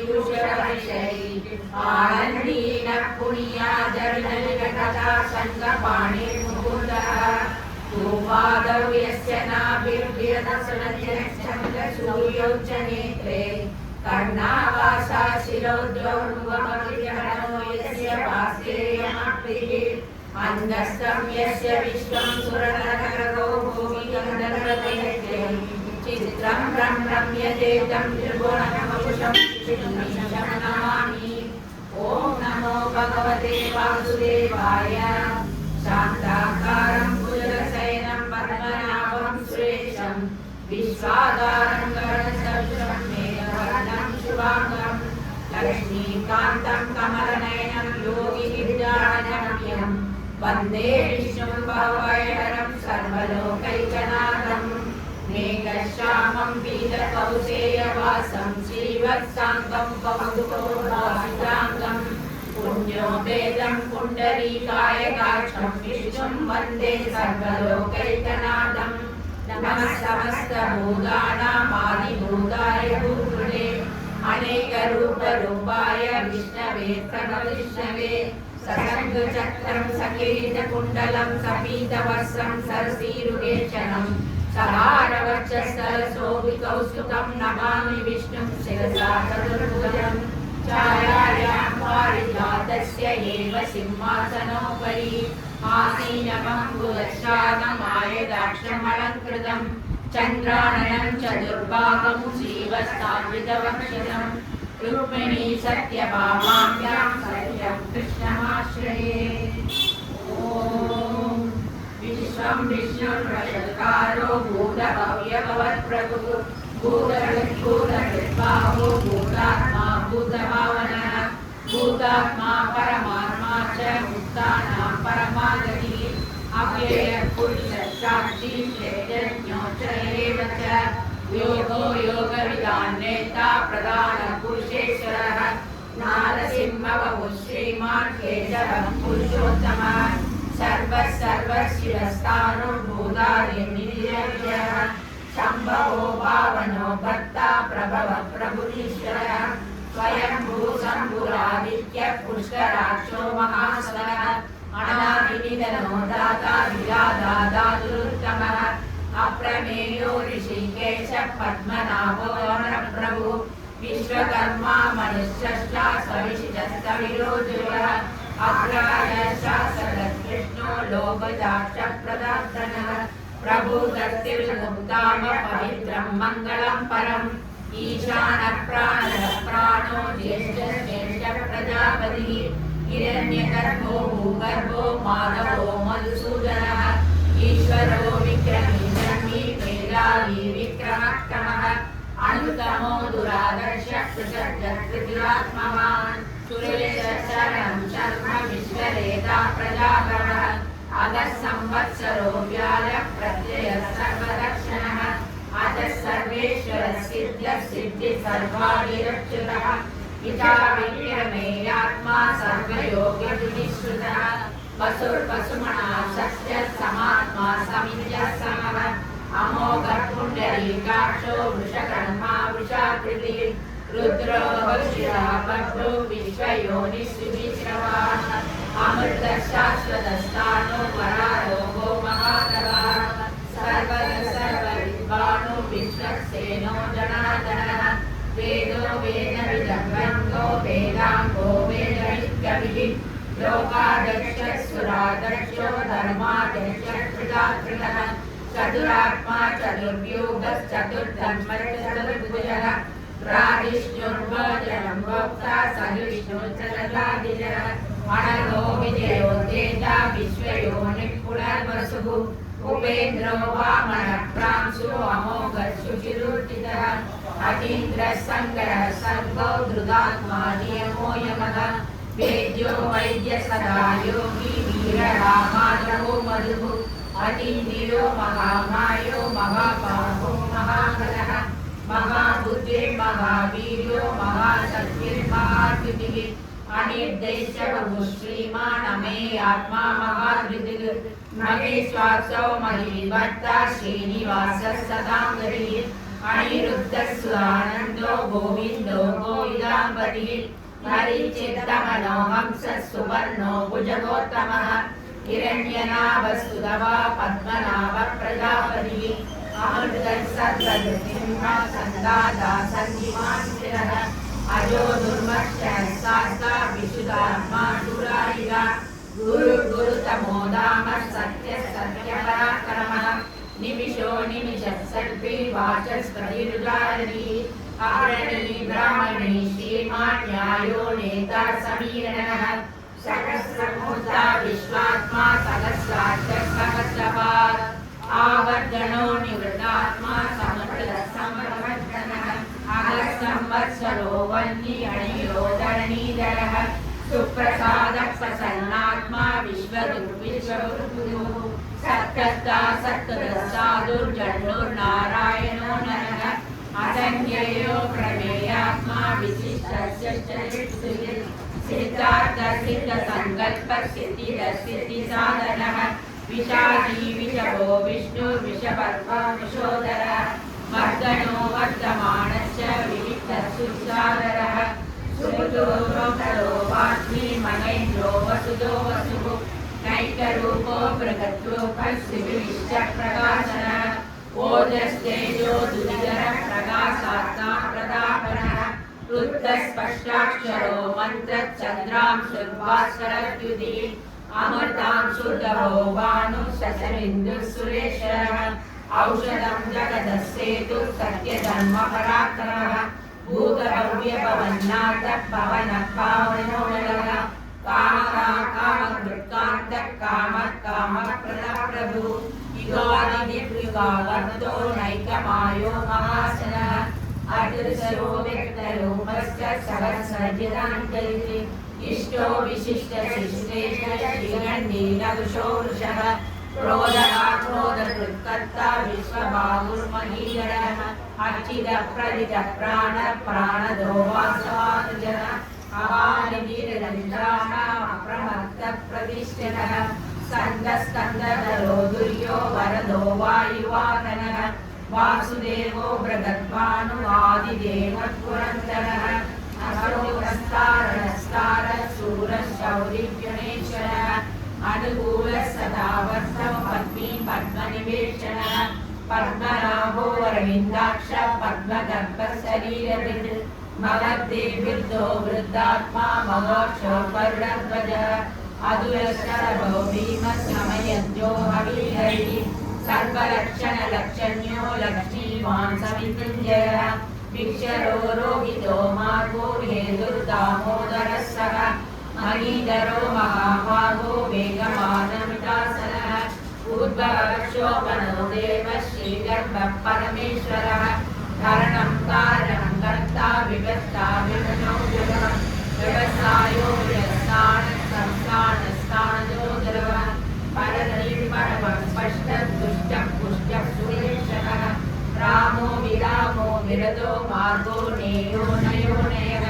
पीयूषवर्षैः आनन्दीनः पुण्याजर्नलिकटका सङ्गपाणिर्मुकुन्दः भूपादौ यस्य नाभिर्भिरतसुरजनश्चन्द्रसूर्यौ च नेत्रे कर्णावासा शिरोद्रौर्मुखमभिर्हणो यस्य वास्तेयमप्रिः अन्धस्थं यस्य विश्वं सुरनरकरो भूमि गन्धर्वदैत्यं चित्रं रम्यते तं त्रिभुवनमकुशं विष्णुमीशं नमामि। ॐ नमो भगवते वासुदेवाय। शान्ताकारं भुजगशयनं पद्मनाभं सुरेशं विश्वाधारं गगनसदृशं मेघवर्णं शुभांगं लक्ष्मीकान्तं कमलनयनं योगिनिर्जानगम्यं वन्दे विष्णुं भवभयहरं सर्वलोकैकनाथं मेघश्यामं पीतकौसेयवासं श्रीवत्साङ्गं कौस्तुभोभासिताङ्गं पुण्योपेतं पुण्डरीकायकाक्षं विष्णुं वन्दे सर्वलोकैकनाथं नमः समस्तभूतानामादिभूताय भूतले अनेकरूपरूपाय विष्णवे प्रणविष्णवे सशङ्खचक्रं सकिरीटकुण्डलं सपीतवस्त्रं सरसीरुहेक्षणं सहारवक्षस्थलशोभिकौस्तुभं नमामि विष्णुं शिरसा चतुर्भुजं छायायां पारिजातस्य एव सिंहासनोपरि आसीनमङ्गुलशानमायदाक्षमलङ्कृतं चन्द्राननं चतुर्भागं श्रीवत्सान्वितवक्षसं रुक्मिणी सत्यभामाभ्यां सत्यं कृष्णमाश्रये। ॐ विश्वं विष्णुर्वषट्कारो भूतभव्यभवत्प्रभुः भूतभूतकृद्बाहो भूतात्मा भूतभावनः भूतात्मा परमात्मा च मुक्तानां परमागतिः अव्ययः पुरुषः साक्षी चैतन्यो च एव च योगो योगविदान्नेता प्रधानपुरुषेश्वरः नारसिंहवपुः श्रीमान् केशवः पुरुषोत्तमः सर्वशिरस्तानो भूतादिर्निर्यः शम्भवो पावनो भक्ता प्रभवः प्रभुरीश्वरः स्वयंभू शम्भुरादित्यः पुष्कराक्षो महास्वरः अनादिनिधनो दाता विरादादातुरुत्तमः अप्रमेयो ऋषिकेश पद्मनाभो प्रभु विश्वकर्मा मनुष्यश्चा सविशिष्टविरोजुरः अग्राय शासकृष्णो लोकजाक्षप्रदातनः प्रभु दत्तिर्मुक्ताम पवित्रं मङ्गलं परम् ईशानः प्राणः प्राणो ज्येष्ठः प्रजापतिः हिरण्यगर्भो भूगर्भो माधवो मधुसूदनः ईश्वरो विक्रमी ब्रह्मी मेधावी विक्रमक्रमः अनुतमो दुरादर्शः कृतज्ञत्रिरात्मवान् सुरेशरणं शर्म विश्वरेता प्रजापरः अतः संवत्सरो व्यालः प्रत्ययः सर्वदर्शनः अतः सर्वेश्वरः सिद्धः सिद्धिः सर्वादिरच्युतः पिता विक्रमेयात्मा सर्वयोगविधिश्रुतः वसुर्वसुमना सत्यः समात्मा समित्यः समः अमोघः पुण्डरीकाक्षो वृषकर्मा वृषाकृतिः रुद्रो वक्षिरः भद्रो विश्वयोनिस्विश्रवाः अमृतः शाश्वतस्थानो वरारोगो महातवः सर्वविद्वानो विश्वक्सेनो जनार्दनः वेदो वेदविदग्धो वेदाङ्गो वेदविद्कविः लोकाध्यक्षः सुराध्यक्षो धर्माध्यक्षः कृताकृतः चतुरात्मा चतुर्व्यूहश्चतुर्धर्मश्चतुर्भुजः प्राविष्णुर्भोजनं भोक्ता सहिष्णुश्चरलादिजः अनघो विजयो तेजा विश्वयोनिः पुनर्वसुः उपेन्द्रो वामनः प्रांशु अमोघः शुचिरुचितः अतीन्द्रः सङ्गरः सर्गो धृतात्मा नियमो यमः वेद्यो वैद्य सदा योगी वीररामाधवो मधुः अतीन्द्रियो महामायो महाबाहो महाबलः महाबुद्धिर्महावीर्यो महाशक्तिर्महाकृतिः अनिर्देश्य बहु श्रीमान् अमे आत्मा महाधृतिः महेश्वासो महीभर्ता श्रीनिवासः सदाङ्गतिः अनिरुद्धः सुरानन्दो गोविन्दो गोविदाम्बतिः हरिचित्तमनो हंसः सुवर्णो भुजगोत्तमः हिरण्यनाभस्तुतवा पद्मनाभः प्रजापतिः अमृतः सर्वसिंहः सन्दाता सन्निवान् स्थिरः अजो दुर्मक्षः शास्ता विशुद्धात्मा सुरारिः गुरुतमो धामः सत्यः सत्यपराक्रमः निमिषो निमिषः सर्वे वाचस्पतिरुदारिः अग्रणी ब्राह्मणी श्रीमान् न्यायो नेता समीरणः सहस्रमूर्ता विश्वात्मा सहस्राक्षः सहस्रपात् आवर्जनो निवृतात्मा समर्थः अहस्संवत्सरो वह्नि अणियो धरणीधरः सुप्रसादः प्रसन्नात्मा विश्व विश्वगुरुः सत्कर्ता सत्कर्तृसाधुर्जन्योर्नारायणो नरः असंज्ञेयो प्रमेयात्मा विशिष्टस्य सिद्धार्थसिद्धसङ्कल्पसिद्धिरसिद्धिसाधनः विषादी विषभो विष्णुर्विषपर्वा विशोदरः वर्धनो वर्धमानस्य विविक्तसुसादरः सुमृतो वाग्मी महेन्द्रो वसुदो वसुः नैकरूपो बृहद्रूपस्त्रिविष्टप्रकाशनः ओजस्तेजो दुरिधरः प्रकाशात्मा प्रतापनः रुद्धस्पष्टाक्षरो मन्त्रचन्द्रांशुर्भास्करद्युतिः अमृतांशुर्धवो भानुशशमिन्दुः औषधं जगदस्सेतुः सत्यधर्मपराक्रमः भूतभव्यभवन्नाथः पवनः पावनोदयः कामकृत्कान्तः कामप्रभुः युगादियुगावर्तो नैकमायो महासनः अदृशो व्यक्तरूपस्य सहस्रजितान्तरिः इष्टो विशिष्टशिष्टेश्वरनीलवृषो वृषः क्रोधकृत्कर्ता विश्वबाहुर्महीधरः अर्चितप्रदितप्राणदो वासवानुजः अवानिरञ्जानामप्रमत्तप्रतिष्ठितः स्कन्दस्कन्दधरो दुर्यो वरदो वायुवाहनः वासुदेवो बृहद्भानु आदिदेवपुरन्दरः शूरशौरिगणेश्वरः अनुकूलः सदा वर्षं पद्मी पद्मनिवेशनः पद्मनाभो वरविन्दाक्ष पद्मगर्भशरीरविद् मगद्देविर्दो वृद्धात्मा महोक्षो वर्णध्वजः अधुरशरभो भीमशमयज्ञो हवीहरिः सर्वलक्षणलक्षण्यो लक्ष्मीवान् समितिञ्जयः भिक्षरो रोहितो मार्गो हेतुर्दामोदरः सः महीधरो महाभागो वेगमानमितासनः ऊर्ध्वक्षोपनो देवः श्रीगर्भः परमेश्वरः धरणं कारणं कर्ता विभक्ता विभनो जगः व्यवसायो व्यवस्थानसंस्थानस्थानजोदरः परनिर्मणं स्पष्टं दुष्टं पुष्टं सुरेशनः रामो विरामो विरदो मार्गो नेयो नयो नयः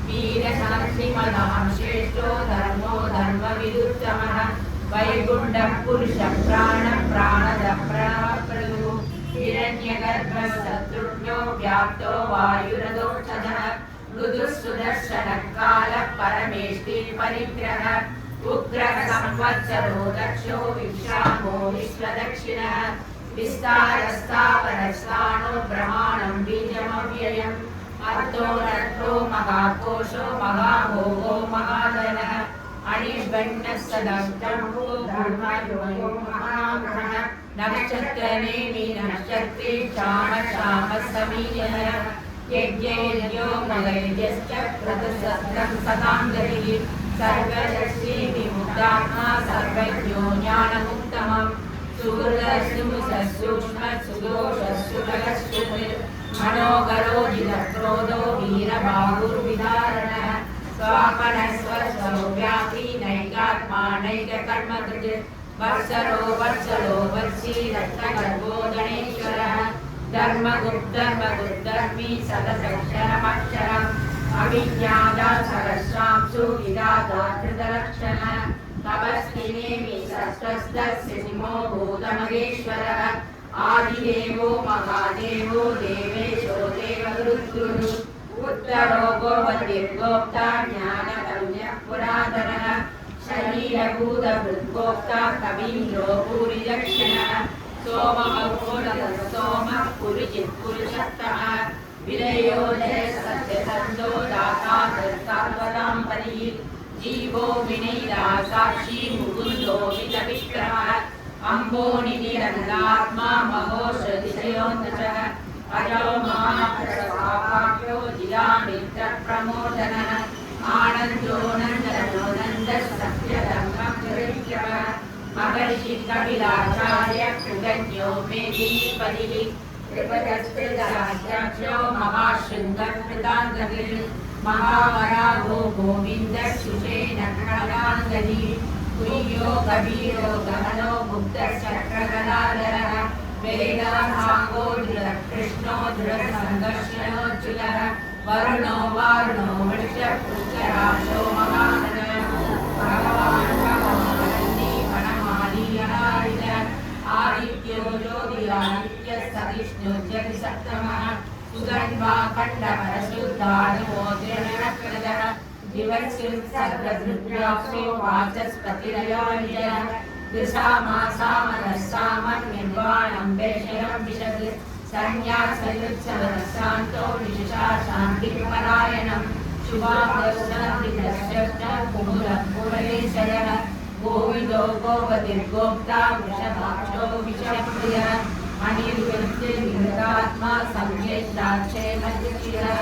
वीरशान्तिमनां श्रेष्ठो धर्मो धर्मविदुत्तमः वैकुण्ठः पुरुषः प्राणदः प्रणवप्रभुः हिरण्यगर्भः शत्रुघ्नो व्याप्तो वायुरदोक्षजः मृदुः सुदर्शनः कालः परमेष्टि परिग्रहः उग्रः संवत्सरो दक्षो विश्रामो विश्वदक्षिणः विस्तारस्तावरस्तानो ब्रह्माणं बीजमव्ययम् अर्थो रथो महाकोशो महाभोगो महाधनः अनिर्बण्णः सदष्टम्भो धर्मयो महामृहः नक्षत्रनेमि नक्षत्रे श्याम समीयः यज्ञो मगैर्यश्च क्रतुसहस्रं सदाङ्गतिः सर्वदर्शी विमुक्तात्मा सर्वज्ञो ज्ञानमुत्तमम् सुदोषसुगलश्रुतिर् मनोगरो जितक्रोधो वीरबाहुर्विदारणः स्वापनस्वस्वव्यापी नैकात्मा नैककर्मकृत् वत्सरो वर्षी रत्नगर्भो गणेश्वरः धर्मगुप्धर्मी सदसक्षरमक्षरम् अभिज्ञाता सहस्रांशु विधाता धृतलक्षणः तपस्विनेमि सस्वस्तसिंहो भूतमहेश्वरः आदिदेवो महादेवो देवेशो देवगुरुः उत्तरो गोपतिर्गोप्ता ज्ञानगम्यः पुरातनः शरीरभूतभृद्गोप्ता कवीन्द्रो भूरिदक्षिणः सोमः पुरुषत्तमः विलयो जयसत्यसन्दो दाता सर्वदां परिः जीवो विनयिता साक्षी मुकुन्दो वितविक्रमः अम्बो निधिरन्दात्मा महोषधिशयोन्तचः अजो महाप्रभावाख्यो जिलामित्रप्रमोदनः आनन्दो नन्दनो नन्दः सत्यधर्मविक्रमः महर्षि कपिलाचार्य कृतज्ञो मेदिनीपतिः कृपदस्कृताख्यो महाशृङ्गकृताङ्गतिः महावराहो गोविन्दः सुषेण प्रणवाङ्गतिः गुह्यो गभीरो गहनो गुप्तचक्रगदाधरः वेदासाङ्गो दृढकृष्णो दृढसङ्घर्षणोच्युतः वरुणो वारुणो वृषपुष्कराशो महानः भगवान् भगवती वनमालीयनारिणः आदित्यो ज्योतिरादित्यः सविष्णु जगत्सप्तमः सुगन्धा खण्डपरशुद्धानुमो दृढनक्रदः दिवस्युत्सर्गदृग्रासो वाचस्पतिरयोनिजः दृशामासामनस्सामन्यर्वाणं वेषयं विशद् संज्ञासयुत्सवरसान्तो विशुषा शान्तिपरायणं शुभादर्शनविदश्च कुमुदं कुमलेशयः गोविदो गोपतिर्गोप्ता वृषभाक्षो विषप्रियः अनिर्वृत्तिर्विहृतात्मा संज्ञेष्टाक्षेमचिरः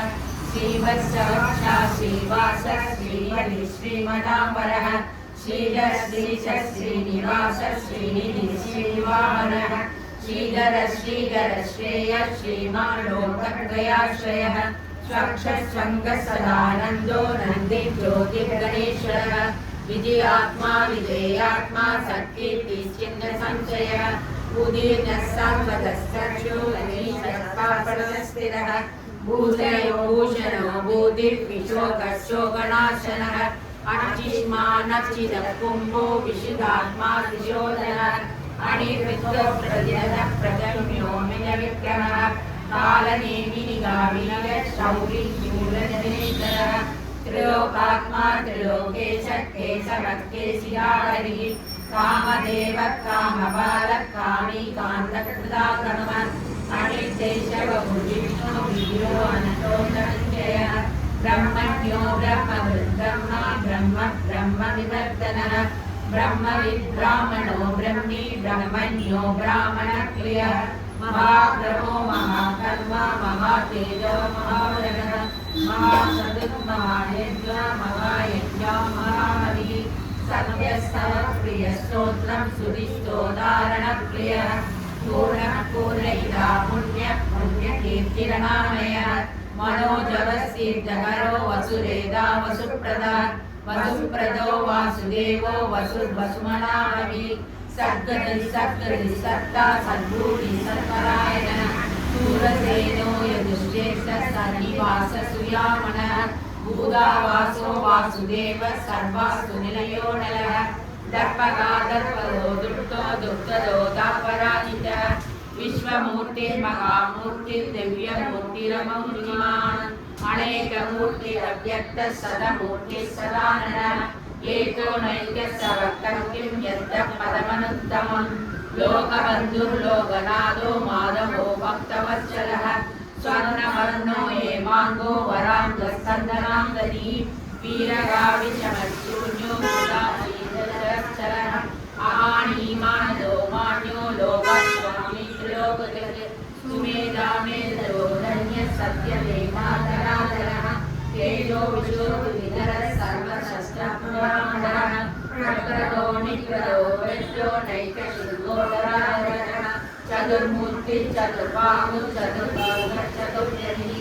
श्रीवत्सवक्षा श्रीवास श्रीहरि श्रीमदाम्बरः श्रीधर श्रीश श्रीनिवास श्रीनिधि श्रीवामनः श्रीधर श्रीधर श्रेय श्रीमान् लोकत्रयाश्रयः स्वक्षस्वङ्गसदानन्दो नन्दी ज्योतिर्गणेश्वरः विजयात्मा विजयात्मा सत्कीर्तिश्चिन्नसंशयः उदीर्णः सर्वतश्चक्षुर्निशस्तापरस्थिरः भूषयो भूषणो भूतिर्विशोकशोकनाशनः अर्चिष्मानच्चिदः कुम्भो विशुद्धात्मा दिशोधनः अनिर्विद्यप्रदिनः प्रगम्यो मिनविक्रमः कालनेमिनिगामिनगशौरिशूलजनेश्वरः त्रिलोकात्मा त्रिलोकेश केशवत्केशिराहरिः कामदेव कामबालः कामी कान्तकृतागमः अनिर्देशवभुजिष्णो वीरो अनतो धनञ्जयः ब्रह्मण्यो ब्रह्मवृद्ब्रह्मा ब्रह्म ब्रह्मविवर्तनः ब्रह्मविद्ब्राह्मणो ब्रह्मी ब्रह्मण्यो ब्राह्मणप्रियः महाब्रह्मो महाकर्मा महातेजो महावरगः महासदुर्महायज्ञ महायज्ञो महाहरिः सत्यस्तवप्रियस्तोत्रं सुदिष्टोदारणप्रियः पूर्णः पूर्णैदा पुण्यः पुण्यकीर्तिरनामयः मनोजवसिद्धहरो वसुरेदा वसुप्रदा वसुप्रदो वासुदेवो वसुर्वसुमनामवि सद्गति सत्ता सद्भूति सत्परायणः सूरसेनो यजुश्रेष्ठः सन्निवास सुयामनः भूदावासो वासुदेवः सर्वासु निलयो नलः दर्पगा दर्पदो दुष्टो दुर्गदो दापराजितः विश्वमूर्तिर्महामूर्तिर्दिव्यमूर्तिरमूर्तिमान् अनेकमूर्तिरव्यक्तः सदमूर्तिः सदाननः एको नैकस्सवक्तं किं यद्यः पदमनुत्तमं लोकबन्धुर्लोकनाथो माधवो भक्तवत्सलः स्वर्णवर्णो हेमाङ्गो वराङ्गस्कन्दनाङ्गदी वीरगाविशमशून्यो मुदाशीलश्चरः अमानीमानदो मान्यो लोकस्वामी त्रिलोकजगत् सुमेधामेधो धन्यः सत्यदेवाधराधरः तेजो विशोभिधरः सर्वशस्त्रपुराणः प्रकृतो निकृतो वृष्टो नैकशुद्धोदराधरः चतुर्मूर्ति चतुर्बाहु चतुर्बाहुः चतुर्यनि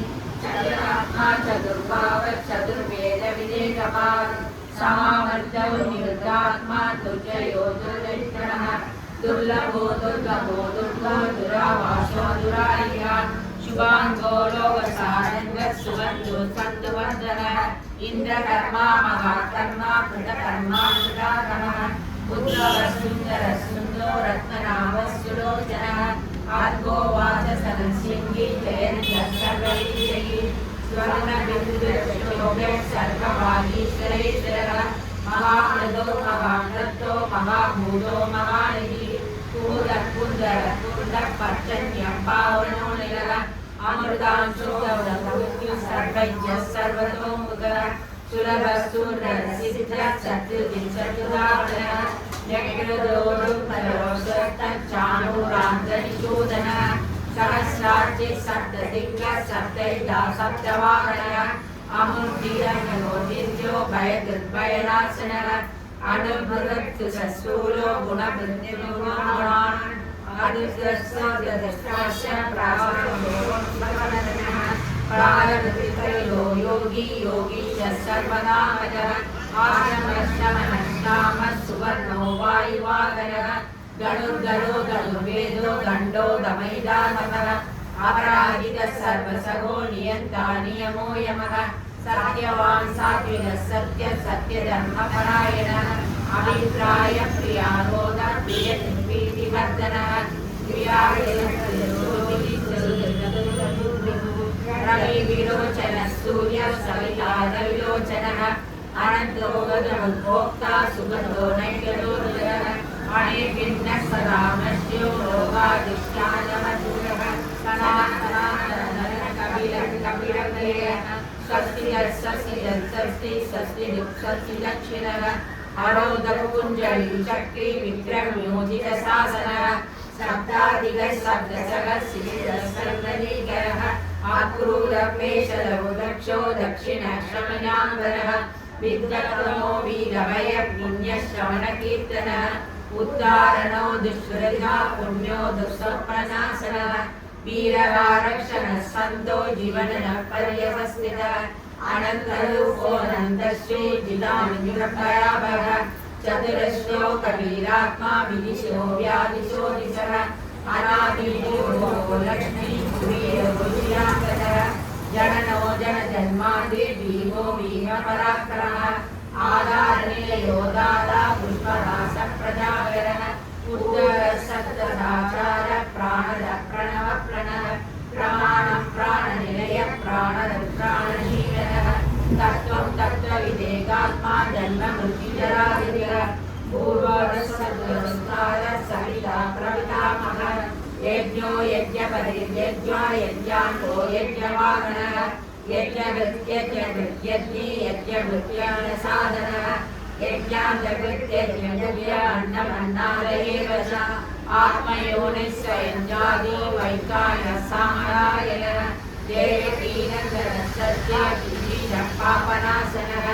चतुरात्मा चतुर्भाव चतुर्वेद विवेकवान् समावर्तौ निरुद्धात्मा दुर्जयो दुर्विक्रमः दुर्लभो दुर्गमो दुर्गो दुरावासो दुरारियान् शुभाङ्गो लोकसारङ्गः सुबन्धो सन्तुवर्धनः इन्द्रकर्मा महाकर्मा कृतकर्मा कृताकर्मः पुत्रवः सुन्दरः सुन्दरो रत्ननाभः सुलोचनः आर्गो वाचसनसिंही जयन्तः सर्वैश्वरी स्वर्णबिन्दुशोभः सर्वभागीश्वरेश्वरः महामृदो महामृतो महाभूतो महानिधिः पूरः पुन्दरः पूर्णः पर्जन्यः पावनो निलः अमृतांशो गौरवः सर्वज्ञः सर्वतोमुखः सुलभः सूर्यः सिद्धः चतुर्विंशतिरावणः चाणूरान्तरिशोधनः सहस्रार्चे सप्तदिग्गः सप्तैधा सप्तवाहनः अमूर्तिरन्योर्नित्यो भयदुर्भयनाशनः अनुभृत्सु सस्तूलो गुणवृत्तिर्गुणान् अदुष्टस्य प्रासरणः प्रारब्धिकरो योगी योगीश सर्वनामजः आश्रमश्रमणश्रामः सुवर्ग गणुर्गणो गणुर्वेदो गण्डो दमैदानवः अपराजितः सर्वसगो नियन्ता नियमो यमः सत्यवान् सात्विकः सत्यः सत्यधर्मपरायणः अभिप्राय प्रियारोधः प्रियनिर्भीतिवर्धनः रविविलोचनः सूर्यः सविता रविलोचनः अनन्तो गतमुद्भोक्ता सुगतो नैकलोचनः अणिभिन्नः सदा नश्यो रोगादिष्टानमधुरः दक्षिणः अरोधकुञ्जलि चक्री विक्रम्योजितशासनः शब्दादिगः शब्दसगः शिशिरः आक्रूरपेशलौ दक्षो दक्षिणश्रवणाम्बरः विद्वत्तमो वीरभय पुण्यश्रवणकीर्तनः उद्धारणो दुष्कृता पुण्यो दुःस्वप्ननाशनः वीरकारक्षणः सन्तो जीवनः पर्यवस्थितः अनन्तरूपोऽनन्तश्री जिदामिन्द्रभयाभः चतुरश्रो कबीरात्मा विदिशो व्यादिशो दिशः अनादिपूर्वो लक्ष्मी वीरभूषियाकरः जननो जनजन्मादि भीमो भीमपराक्रमः आधारणीयो दाता पुष्पदास प्रजाकरः उद्धरसत्तदाचार प्राणद प्रणव प्रणव प्रमाणं प्राणनिलय प्राणशीलः तत्त्वं तत्त्वविदेकात्मा जन्म मृत्युजरादिः पूर्वरसद्वरस्तार सविता प्रपितामहः यज्ञो यज्ञपतिर्यज्ञो यज्ञान्तो यज्ञवाहनः यज्ञकृत्यज्ञी यज्ञभृत्यानसाधनः यज्ञान्तकृत्यज्ञान्नमन्नादयेव च आत्मयोनिः स्वयं जाति वैकायः सामरायणः जयतीनन्दनः पापनाशनः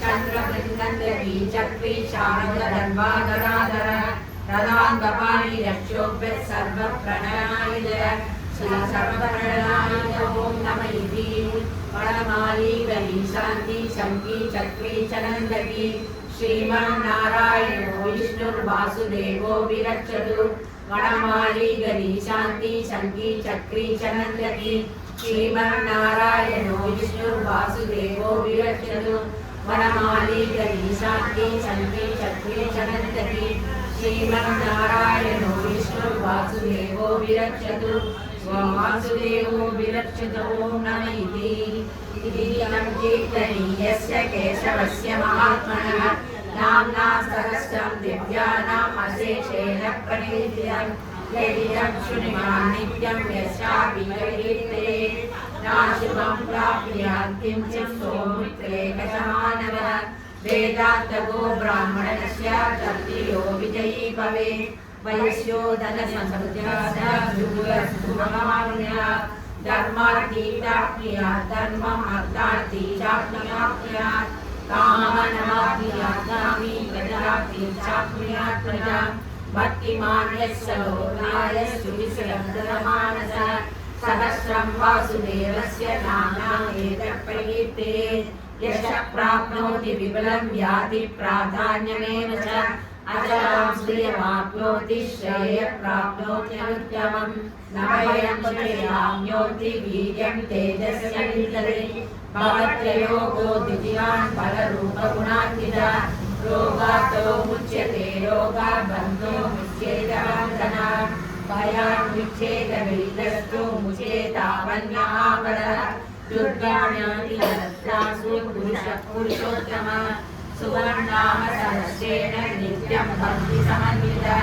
चन्द्रबृन्दन्दी चक्री शारदधर्माधराधरः रदान्तपाणि रक्षोभ्यः सर्वप्रणयायुधः सर्वप्रणयायुध ॐ नमः इति वनमाली गली शान्ति शङ्की चक्री चनन्दकी श्रीमन्नारायणो विष्णुर्वासुदेवो विरक्षतु वनमाली गली शान्ति शङ्की चक्री चनन्दकी श्रीमन्नारायणो विष्णुर्वासुदेवो विरक्षतु वनमाली गली शान्ति शङ्की चक्री चनन्दकी श्रीमन्नारायणो विष्णुर्वासुदेवो विरक्षतु वासुदेवो विरक्षतु ॐ नमः इति कीर्तनीयस्य केशवस्य महात्मनः नाम्ना सहस्रं दिव्यानाम् अशेषेण प्रणीतं यदिदं शृणुयान् नित्यं यस्यापि कीर्तये नाशुभं प्राप्नुयात् किञ्चित् सौमित्रेकसमानः वेदान्तको ब्राह्मणस्य तर्तियो विजयी भवेत् वयस्यो धनसंपद्यात् धर्मार्थी प्राप्नुयात् धर्मम् अर्थार्थी चाप्नुयात् कामनमाप्नुयात् कामी प्रजार्थी चाप्नुयात् प्रजां भक्तिमान् यस्य लोकाय सुविशलब्धमानसः सहस्रं वासुदेवस्य नाम्ना एतत् प्रकीर्तेत् यशः प्राप्नोति विबलं याति प्राधान्यमेव च अचलां श्रियमाप्नोति श्रेयः प्राप्नोति अनुत्तमम् न भयं श्रेयाम्योति वीर्यं तेजस्य विन्दते भवत्रयोगो द्वितीयान् फलरूपगुणान्वितः रोगातो मुच्यते रोगात् बन्धो मुच्येत बन्धनात् भयान् मुच्येत विलस्तु मुच्येतावन्यहापरः दुर्गाण्याति लब्धासु पुरुषोत्तमः सुवर्णाम सहस्रेण नित्यं भक्ति समन्वितः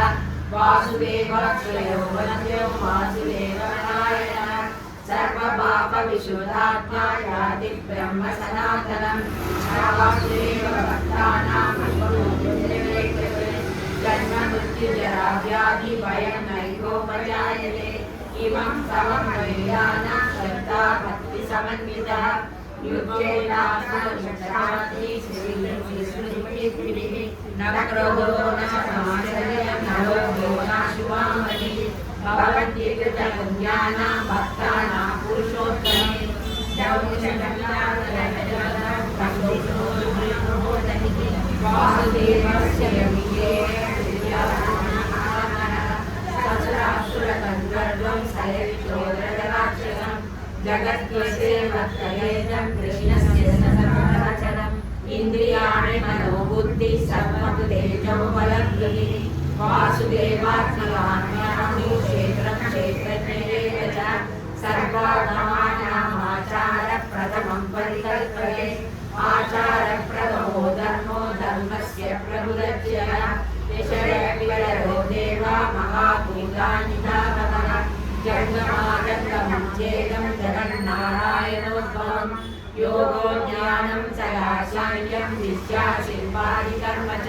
वासुदेवश्रयो वन्द्यो वासुदेवनारायणः सर्वपापविशुद्धात्मा याति ब्रह्म सनातनं वासुदेवभक्तानां जन्म मृत्युजरा व्याधि भयं नैकोपजायते इमं समं वैयानं श्रद्धा भक्ति समन्वितः नवग्रहो न समाश्रयं नवो नाशुवामणि भवन्ति कृतपुण्यानां भक्तानां पुरुषोत्तमे वासुदेवस्य यमिये यज्ञोपलब्धिः वासुदेवात्मकान्यानि क्षेत्रं क्षेत्रज्ञेव च सर्वागमानामाचारप्रथमं परिकल्पये आचारप्रथमो धर्मो धर्मस्य प्रभुरज्यः यशयविवरो देवा महाभूतानि धावतः जङ्गमाजङ्गमं चेदं जगन्नारायणोद्भवम् योगो ज्ञानं सदाचार्यं विद्या शिल्पादि कर्म च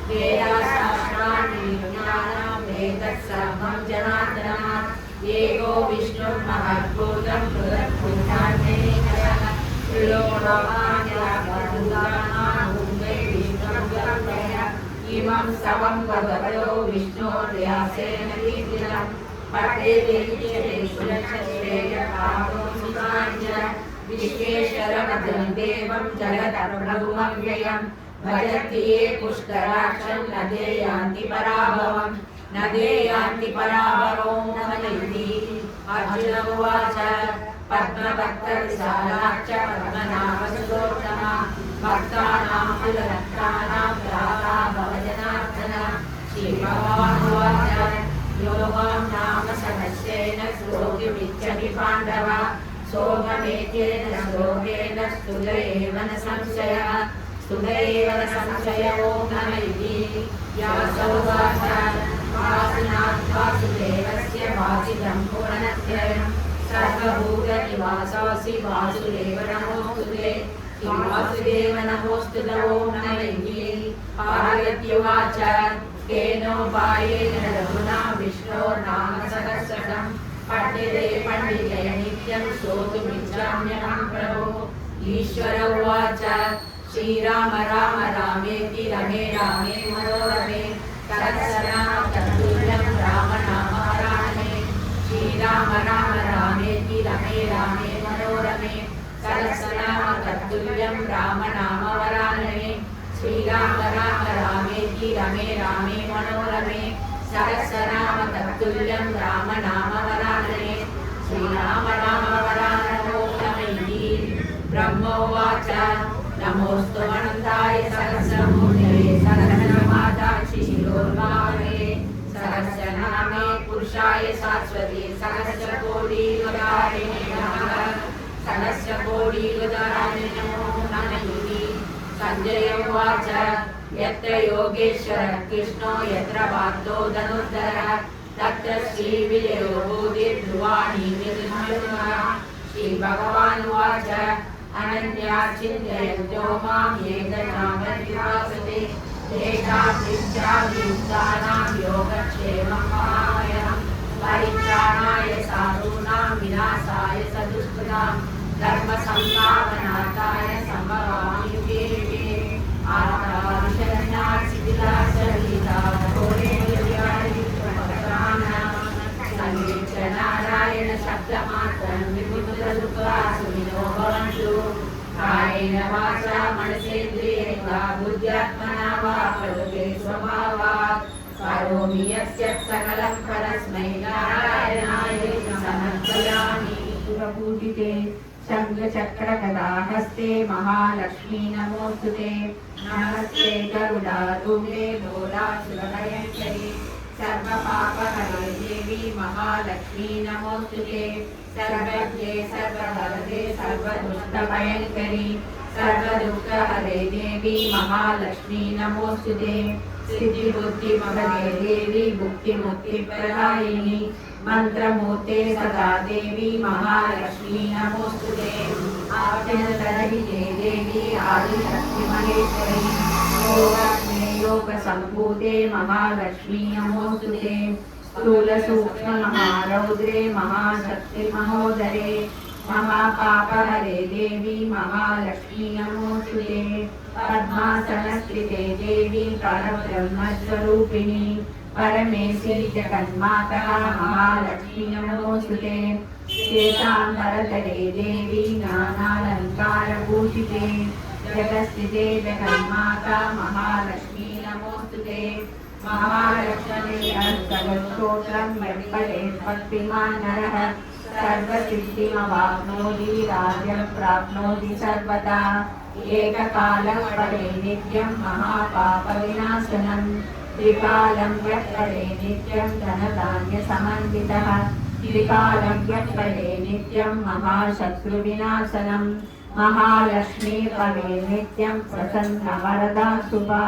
वेदाशास्त्राणि विज्ञानं वेदस्सर्वं जनार्दनात् एको विष्णुर्महद्भूतं बृहद्भूतान्येकः त्रिलोकान्याभूतानां विष्णुं कल्पय इमं स्तवं भगवतो विष्णोर्व्यासेन कीर्तितं पठेदेश्वरे सुरक्षश्रेयपादो सुताञ्च विश्वेश्वरमतं देवं जगदप्रभुमव्ययं भजति ये पुष्कराक्षं न देयान्ति पराभवं न देयान्ति पराभवं नमयन्ति अर्जुन उवाच पद्मभक्तविशालाक्ष पद्मनाभसुतोत्तमा भक्तानां कुलरत्नानां भ्राता भवजनार्दन श्रीभगवानुवाच योगं नाम सहस्रेण श्लोकिमिच्छति पाण्डव सोममेतेन श्लोकेन स्तुत एव न संशयः स्तुत एव न संशयो नम इति व्यासोवाच वासुनाथ वासुदेवस्य वासितं पुरणत्रयं सर्वभूतनिवासोऽसि वासुदेव नमोऽस्तुते वासुदेव नमोऽस्तु ॐ नम इति पार्वत्युवाच केनोपायेन रघुना विष्णोर्नाम सहस्रशः पठ्यते पण्डितय नित्यं श्रोतुमिच्छाम्यहं प्रभो ईश्वर उवाच श्रीराम राम रामेति रमे रामे मनोरमे सहस्रनाम तत्तुल्यं राम नाम वरानने श्रीराम राम रामेति रमे रामे मनोरमे सहस्रनाम तत्तुल्यं राम नाम वरानने श्रीराम राम रामेति रमे रामे मनोरमे सहस्रनाम तत्तुल्यं राम नाम वरानने श्रीराम नाम वराननो नमैः ब्रह्मोवाच नमोऽस्तु अनन्ताय सहस्रमूर्तये सहस्रनामादाक्षि शिरोर्भावे सहस्रनामे पुरुषाय शाश्वते सहस्रकोटियुगाय नमः सहस्रकोटियुगाय नमो नमः सञ्जय उवाच यत्र योगेश्वरः कृष्णो यत्र पार्थो धनुर्धरः तत्र श्रीविजयो भूतिर्ध्रुवाणि निर्मलः श्रीभगवानुवाच अनन्या चिन्तयन्तो मां ये जनामत्युपासते तेषां विद्याभियुक्तानां योगक्षेमं महामयं परित्राणाय साधूनां विनाशाय सदुष्कृतां धर्मसंस्थापनार्थाय सम्भवामि युगे युगे नारायण शब्दमात्रं विमुद्रदुःखासुविनो भवन्तु कायेन वाचा मनसेन्द्रियैर्वा बुद्ध्यात्मना वा प्रकृते स्वभावात् करोमि यत् सकलं परस्मै नारायणाय समर्पयामि पूजिते शङ्खचक्रगदाहस्ते महालक्ष्मी नमोऽस्तुते नमस्ते गरुडारूढे भोलासुरभयङ्करी सर्वपापहरे देवी महालक्ष्मी नमोऽस्तुते सर्वज्ञे सर्ववरदे सर्वदुष्टभयङ्करी सर्वदुःखहरे देवी महालक्ष्मी नमोऽस्तुते सिद्धिबुद्धिमगदे देवी भुक्तिमुक्तिप्रदायिनी मंत्रमूर्ते सदा देवी महालक्ष्मी नमोस्तुते आद्यन्तरहिते देवी आदिशक्ति महेश्वरी योगाग्ने योगसम्भूते महालक्ष्मी नमोस्तुते स्थूलसूक्ष्म महारौद्रे महाशक्ति महोदरे महापापहरे देवी महालक्ष्मी नमोस्तुते पद्मासनस्थिते देवी परब्रह्मस्वरूपिणी परमेश्वरी जगन्माता महालक्ष्मी नमोस्तुते श्वेताम्बरधरे देवी नानालङ्कारभूषिते जगत्स्थिते जगन्माता महालक्ष्मी नमोस्तुते महालक्ष्मी अष्टस्तोत्रं यत्पठेत् भक्तिमान् नरः सर्वसिद्धिमवाप्नोति राज्यं प्राप्नोति सर्वदा एककालं पठे नित्यं महापापविनाशनं त्रिकालं यः पठे नित्यं धनधान्यसमन्वितः त्रिकालं यः पठे नित्यं महाशत्रुविनाशनं महालक्ष्मी भवे नित्यं प्रसन्नवरदा शुभा।